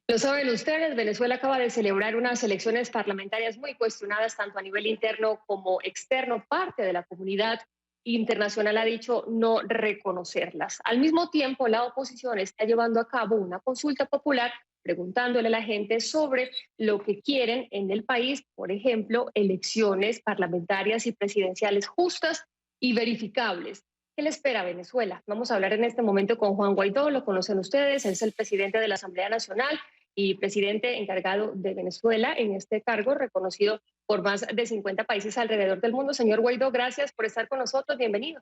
Lo saben ustedes, Venezuela acaba de celebrar unas elecciones parlamentarias muy cuestionadas tanto a nivel interno como externo. Parte de la comunidad internacional ha dicho no reconocerlas. Al mismo tiempo, la oposición está llevando a cabo una consulta popular preguntándole a la gente sobre lo que quieren en el país, por ejemplo, elecciones parlamentarias y presidenciales justas y verificables. ¿Qué le espera a Venezuela? Vamos a hablar en este momento con Juan Guaidó, lo conocen ustedes, él es el presidente de la Asamblea Nacional y presidente encargado de Venezuela en este cargo, reconocido por más de 50 países alrededor del mundo. Señor Guaidó, gracias por estar con nosotros. Bienvenido.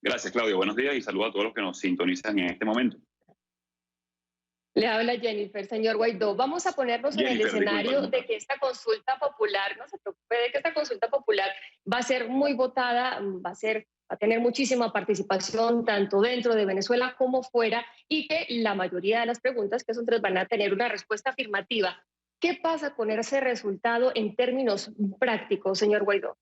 Gracias, Claudio. Buenos días y saludos a todos los que nos sintonizan en este momento. Le habla Jennifer. Señor Guaidó, vamos a ponernos en el Jennifer, disculpa, escenario ¿cómo de estás? que esta consulta popular, no se preocupe, de que esta consulta popular va a ser muy votada, va a tener muchísima participación tanto dentro de Venezuela como fuera y que la mayoría de las preguntas que son tres van a tener una respuesta afirmativa. ¿Qué pasa con ese resultado en términos prácticos, señor Guaidó?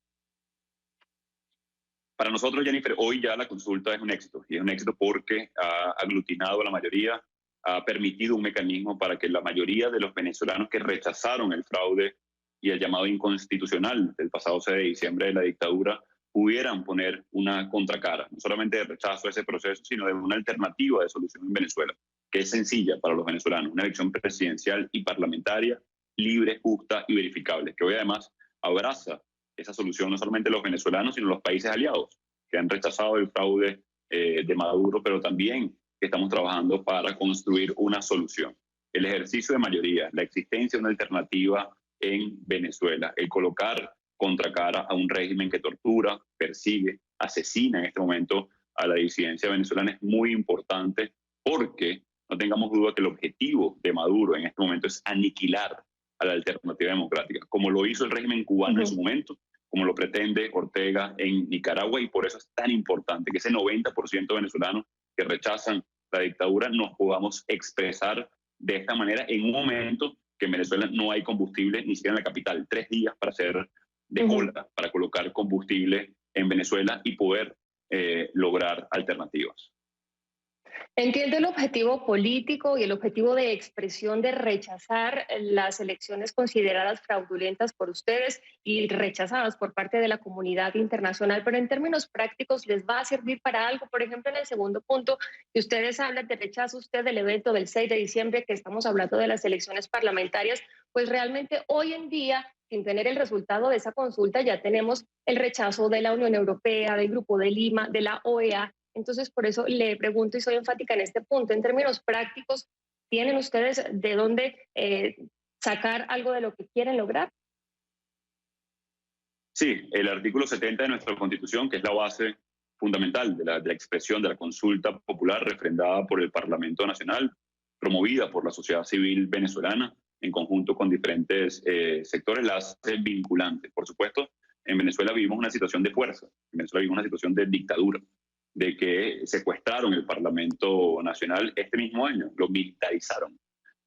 Para nosotros, Jennifer, hoy ya la consulta es un éxito. Y es un éxito porque ha aglutinado a la mayoría, ha permitido un mecanismo para que la mayoría de los venezolanos que rechazaron el fraude y el llamado inconstitucional del pasado 6 de diciembre de la dictadura pudieran poner una contracara, no solamente de rechazo a ese proceso, sino de una alternativa de solución en Venezuela, que es sencilla para los venezolanos, una elección presidencial y parlamentaria libre, justa y verificable, que hoy además abraza esa solución no solamente los venezolanos, sino los países aliados que han rechazado el fraude de Maduro, pero también que estamos trabajando para construir una solución. El ejercicio de mayoría, la existencia de una alternativa en Venezuela, el colocar contracara a un régimen que tortura, persigue, asesina en este momento a la disidencia venezolana es muy importante porque no tengamos duda que el objetivo de Maduro en este momento es aniquilar a la alternativa democrática, como lo hizo el régimen cubano en su momento, como lo pretende Ortega en Nicaragua, y por eso es tan importante que ese 90% de venezolanos que rechazan la dictadura nos podamos expresar de esta manera en un momento que en Venezuela no hay combustible, ni siquiera en la capital, 3 días para hacer de cola, para colocar combustible en Venezuela y poder lograr alternativas. Entiendo el objetivo político y el objetivo de expresión de rechazar las elecciones consideradas fraudulentas por ustedes y rechazadas por parte de la comunidad internacional, pero en términos prácticos, ¿les va a servir para algo? Por ejemplo, en el segundo punto, que ustedes hablan de rechazo usted del evento del 6 de diciembre, que estamos hablando de las elecciones parlamentarias, pues realmente hoy en día, sin tener el resultado de esa consulta, ya tenemos el rechazo de la Unión Europea, del Grupo de Lima, de la OEA. Entonces, por eso le pregunto y soy enfática en este punto. En términos prácticos, ¿tienen ustedes de dónde sacar algo de lo que quieren lograr? Sí, el artículo 70 de nuestra Constitución, que es la base fundamental de la expresión de la consulta popular refrendada por el Parlamento Nacional, promovida por la sociedad civil venezolana, en conjunto con diferentes sectores, la hace vinculante. Por supuesto, en Venezuela vivimos una situación de fuerza, en Venezuela vivimos una situación de dictadura, de que secuestraron el Parlamento Nacional este mismo año, lo militarizaron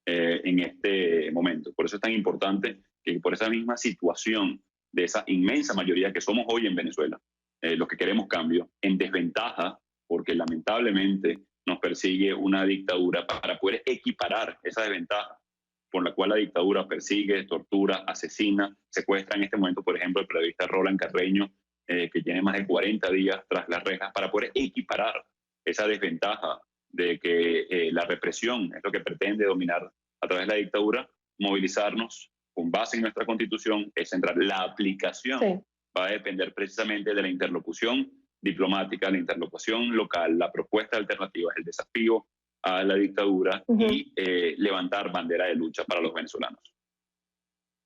en este momento. Por eso es tan importante que por esa misma situación de esa inmensa mayoría que somos hoy en Venezuela, los que queremos cambio, en desventaja, porque lamentablemente nos persigue una dictadura, para poder equiparar esa desventaja por la cual la dictadura persigue, tortura, asesina, secuestra en este momento, por ejemplo, el periodista Roland Carreño, que tiene más de 40 días tras las rejas, para poder equiparar esa desventaja de que la represión es lo que pretende dominar a través de la dictadura, movilizarnos con base en nuestra Constitución, es centrar la aplicación. Sí. Va a depender precisamente de la interlocución diplomática, la interlocución local, la propuesta alternativa, el desafío a la dictadura y levantar bandera de lucha para los venezolanos.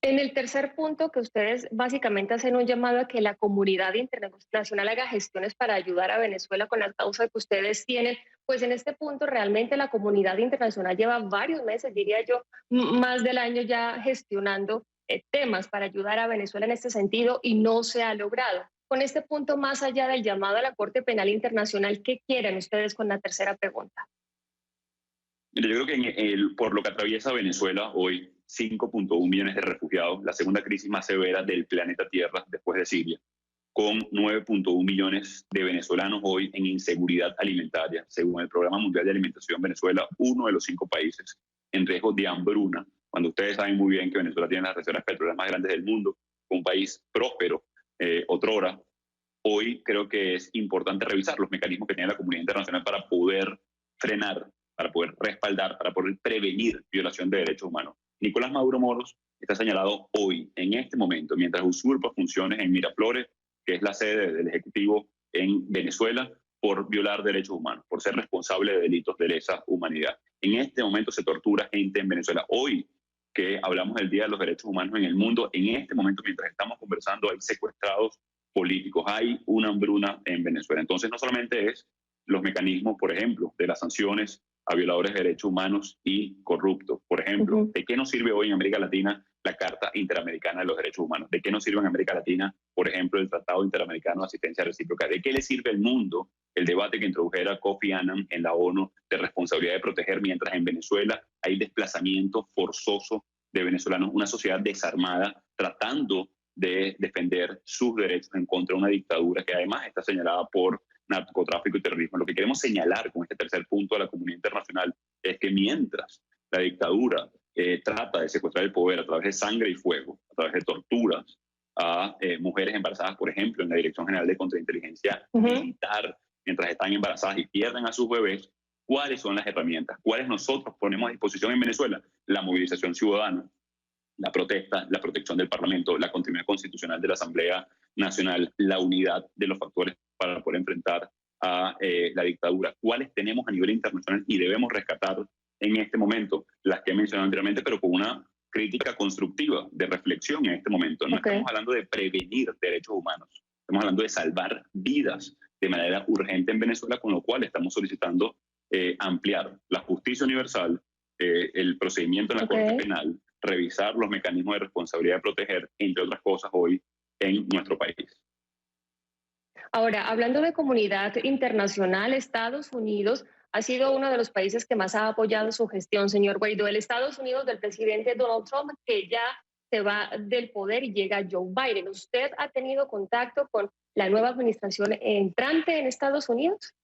En el tercer punto, que ustedes básicamente hacen un llamado a que la comunidad internacional haga gestiones para ayudar a Venezuela con la causa que ustedes tienen, pues en este punto realmente la comunidad internacional lleva varios meses, diría yo, más del año ya gestionando temas para ayudar a Venezuela en este sentido y no se ha logrado. Con este punto, más allá del llamado a la Corte Penal Internacional, ¿qué quieren ustedes con la tercera pregunta? Yo creo que por lo que atraviesa Venezuela hoy, 5.1 millones de refugiados, la segunda crisis más severa del planeta Tierra después de Siria, con 9.1 millones de venezolanos hoy en inseguridad alimentaria. Según el Programa Mundial de Alimentación, Venezuela, uno de los 5 países en riesgo de hambruna, cuando ustedes saben muy bien que Venezuela tiene las reservas petroleras más grandes del mundo, un país próspero, otrora. Hoy creo que es importante revisar los mecanismos que tiene la comunidad internacional para poder frenar, para poder respaldar, para poder prevenir violación de derechos humanos. Nicolás Maduro Moros está señalado hoy, en este momento, mientras usurpa funciones en Miraflores, que es la sede del Ejecutivo en Venezuela, por violar derechos humanos, por ser responsable de delitos de lesa humanidad. En este momento se tortura gente en Venezuela. Hoy que hablamos del Día de los Derechos Humanos en el mundo, en este momento, mientras estamos conversando, hay secuestrados políticos, hay una hambruna en Venezuela. Entonces, no solamente es los mecanismos, por ejemplo, de las sanciones a violadores de derechos humanos y corruptos. Por ejemplo, ¿de qué nos sirve hoy en América Latina la Carta Interamericana de los Derechos Humanos? ¿De qué nos sirve en América Latina, por ejemplo, el Tratado Interamericano de Asistencia Recíproca? ¿De qué le sirve al mundo el debate que introdujera Kofi Annan en la ONU de responsabilidad de proteger, mientras en Venezuela hay desplazamiento forzoso de venezolanos, una sociedad desarmada tratando de defender sus derechos en contra de una dictadura que además está señalada por narcotráfico y terrorismo? Lo que queremos señalar con este tercer punto a la comunidad internacional es que mientras la dictadura trata de secuestrar el poder a través de sangre y fuego, a través de torturas a mujeres embarazadas, por ejemplo, en la Dirección General de Contrainteligencia Militar, mientras están embarazadas y pierden a sus bebés, ¿cuáles son las herramientas? ¿Cuáles nosotros ponemos a disposición en Venezuela? La movilización ciudadana, la protesta, la protección del Parlamento, la continuidad constitucional de la Asamblea Nacional, la unidad de los factores para poder enfrentar a la dictadura. ¿Cuáles tenemos a nivel internacional y debemos rescatar en este momento? Las que he mencionado anteriormente, pero con una crítica constructiva, de reflexión en este momento. No estamos hablando de prevenir derechos humanos, estamos hablando de salvar vidas de manera urgente en Venezuela, con lo cual estamos solicitando ampliar la justicia universal, el procedimiento en la Corte Penal, revisar los mecanismos de responsabilidad de proteger, entre otras cosas, hoy en nuestro país. Ahora, hablando de comunidad internacional, Estados Unidos ha sido uno de los países que más ha apoyado su gestión, señor Guaidó. El Estados Unidos del presidente Donald Trump, que ya se va del poder y llega Joe Biden. ¿Usted ha tenido contacto con la nueva administración entrante en Estados Unidos?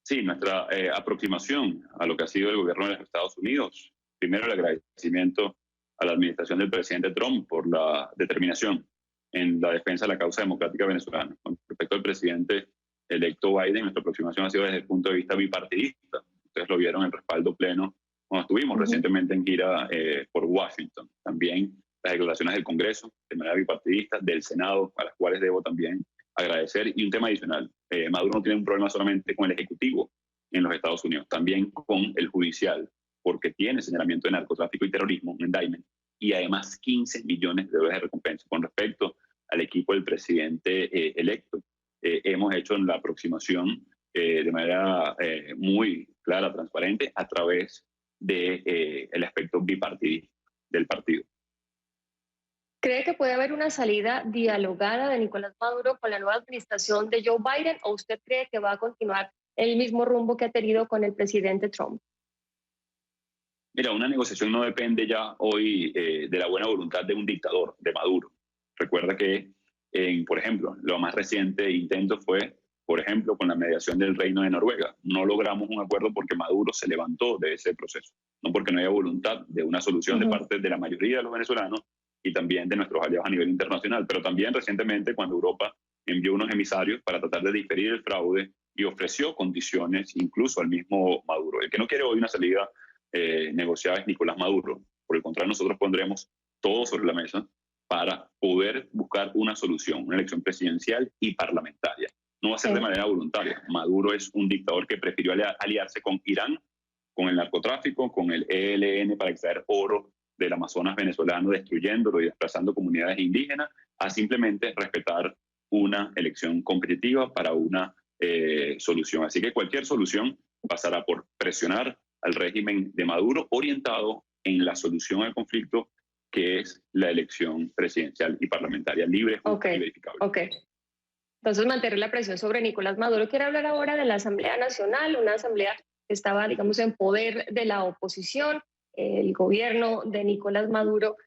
Sí, nuestra aproximación a lo que ha sido el gobierno de los Estados Unidos. Primero, el agradecimiento a la administración del presidente Trump por la determinación en la defensa de la causa democrática venezolana. Con respecto al presidente electo Biden, nuestra aproximación ha sido desde el punto de vista bipartidista. Ustedes lo vieron en el respaldo pleno cuando estuvimos recientemente en gira por Washington. También las declaraciones del Congreso de manera bipartidista, del Senado, a las cuales debo también agradecer. Y un tema adicional, Maduro no tiene un problema solamente con el Ejecutivo en los Estados Unidos, también con el Judicial, porque tiene señalamiento de narcotráfico y terrorismo, un indictment, y además 15 millones de dólares de recompensa. Con respecto al equipo del presidente electo, hemos hecho la aproximación de manera muy clara, transparente, a través del aspecto bipartidista del partido. ¿Cree que puede haber una salida dialogada de Nicolás Maduro con la nueva administración de Joe Biden, o usted cree que va a continuar el mismo rumbo que ha tenido con el presidente Trump? Mira, una negociación no depende ya hoy de la buena voluntad de un dictador, de Maduro. Recuerda que, por ejemplo, lo más reciente intento fue, por ejemplo, con la mediación del Reino de Noruega. No logramos un acuerdo porque Maduro se levantó de ese proceso, no porque no haya voluntad de una solución de parte de la mayoría de los venezolanos y también de nuestros aliados a nivel internacional. Pero también recientemente, cuando Europa envió unos emisarios para tratar de diferir el fraude y ofreció condiciones incluso al mismo Maduro. El que no quiere hoy una salida negociada es Nicolás Maduro. Por el contrario, nosotros pondremos todo sobre la mesa para poder buscar una solución, una elección presidencial y parlamentaria. No va a ser de manera voluntaria. Maduro es un dictador que prefirió aliarse con Irán, con el narcotráfico, con el ELN para extraer oro del Amazonas venezolano, destruyéndolo y desplazando comunidades indígenas, a simplemente respetar una elección competitiva para una solución. Así que cualquier solución pasará por presionar al régimen de Maduro, orientado en la solución al conflicto, que es la elección presidencial y parlamentaria libre, justa y verificable. Entonces, mantener la presión sobre Nicolás Maduro. Quiero hablar ahora de la Asamblea Nacional, una asamblea que estaba, digamos, en poder de la oposición. El gobierno de Nicolás Maduro,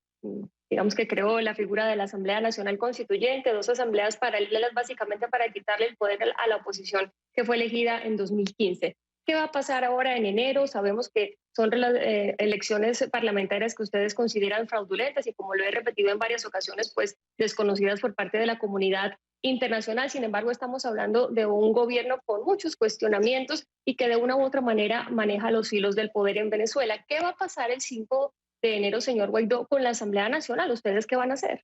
digamos que creó la figura de la Asamblea Nacional Constituyente, dos asambleas paralelas básicamente para quitarle el poder a la oposición que fue elegida en 2015. ¿Qué va a pasar ahora en enero? Sabemos que son elecciones parlamentarias que ustedes consideran fraudulentas y, como lo he repetido en varias ocasiones, pues desconocidas por parte de la comunidad internacional. Sin embargo, estamos hablando de un gobierno con muchos cuestionamientos y que de una u otra manera maneja los hilos del poder en Venezuela. ¿Qué va a pasar el 5 de enero, señor Guaidó, con la Asamblea Nacional? ¿Ustedes qué van a hacer?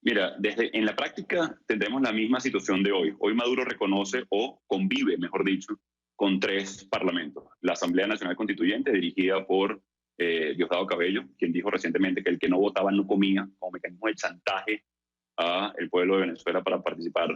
Mira, en la práctica tendremos la misma situación de hoy. Hoy Maduro reconoce o convive, mejor dicho, con tres parlamentos. La Asamblea Nacional Constituyente, dirigida por Diosdado Cabello, quien dijo recientemente que el que no votaba no comía, como mecanismo de chantaje a el pueblo de Venezuela para participar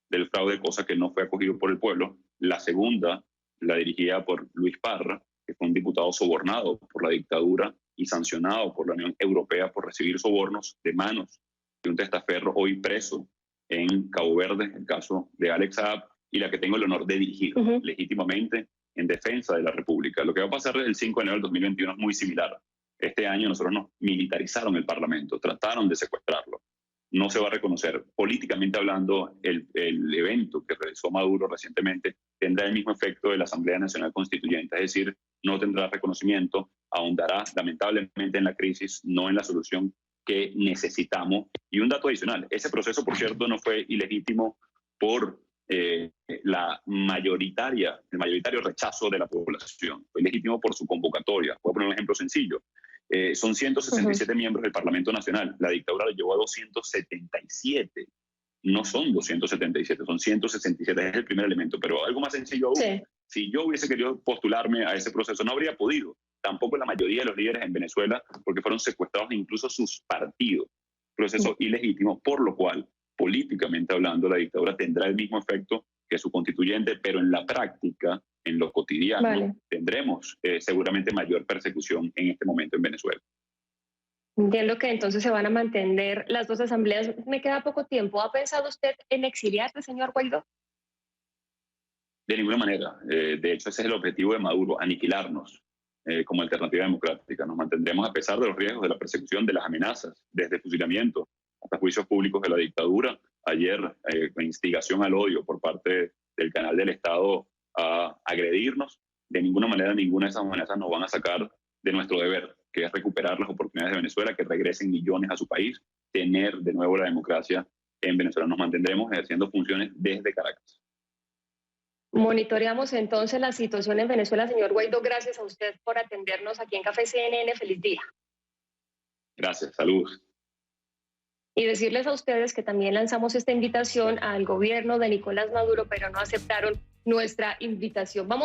del fraude, cosa que no fue acogido por el pueblo. La segunda, la dirigida por Luis Parra, que fue un diputado sobornado por la dictadura y sancionado por la Unión Europea por recibir sobornos de manos de un testaferro hoy preso en Cabo Verde, el caso de Alex Saab, y la que tengo el honor de dirigir legítimamente en defensa de la República. Lo que va a pasar el 5 de enero del 2021 es muy similar. Este año nosotros nos militarizaron el Parlamento, trataron de secuestrarlo. No se va a reconocer. Políticamente hablando, el evento que realizó Maduro recientemente tendrá el mismo efecto de la Asamblea Nacional Constituyente, es decir, no tendrá reconocimiento, ahondará lamentablemente en la crisis, no en la solución que necesitamos. Y un dato adicional, ese proceso, por cierto, no fue ilegítimo por el mayoritario rechazo de la población, fue ilegítimo por su convocatoria. Voy a poner un ejemplo sencillo. Son 167 miembros del Parlamento Nacional, la dictadura lo llevó a 277, no son 277, son 167, es el primer elemento, pero algo más sencillo aún, sí. Si yo hubiese querido postularme a ese proceso, no habría podido, tampoco la mayoría de los líderes en Venezuela, porque fueron secuestrados incluso sus partidos, proceso ilegítimo, por lo cual, políticamente hablando, la dictadura tendrá el mismo efecto que su constituyente, pero en la práctica, en lo cotidiano, tendremos seguramente mayor persecución en este momento en Venezuela. Entiendo que entonces se van a mantener las dos asambleas. Me queda poco tiempo. ¿Ha pensado usted en exiliarse, señor Guaidó? De ninguna manera. De hecho, ese es el objetivo de Maduro, aniquilarnos como alternativa democrática. Nos mantendremos a pesar de los riesgos de la persecución, de las amenazas, desde fusilamiento hasta juicios públicos de la dictadura. Ayer, instigación al odio por parte del canal del Estado a agredirnos. De ninguna manera, ninguna de esas amenazas nos van a sacar de nuestro deber, que es recuperar las oportunidades de Venezuela, que regresen millones a su país, tener de nuevo la democracia en Venezuela. Nos mantendremos ejerciendo funciones desde Caracas. Monitoreamos entonces la situación en Venezuela. Señor Guaidó, gracias a usted por atendernos aquí en Café CNN. Feliz día. Gracias, saludos. Y decirles a ustedes que también lanzamos esta invitación al gobierno de Nicolás Maduro, pero no aceptaron nuestra invitación. Vamos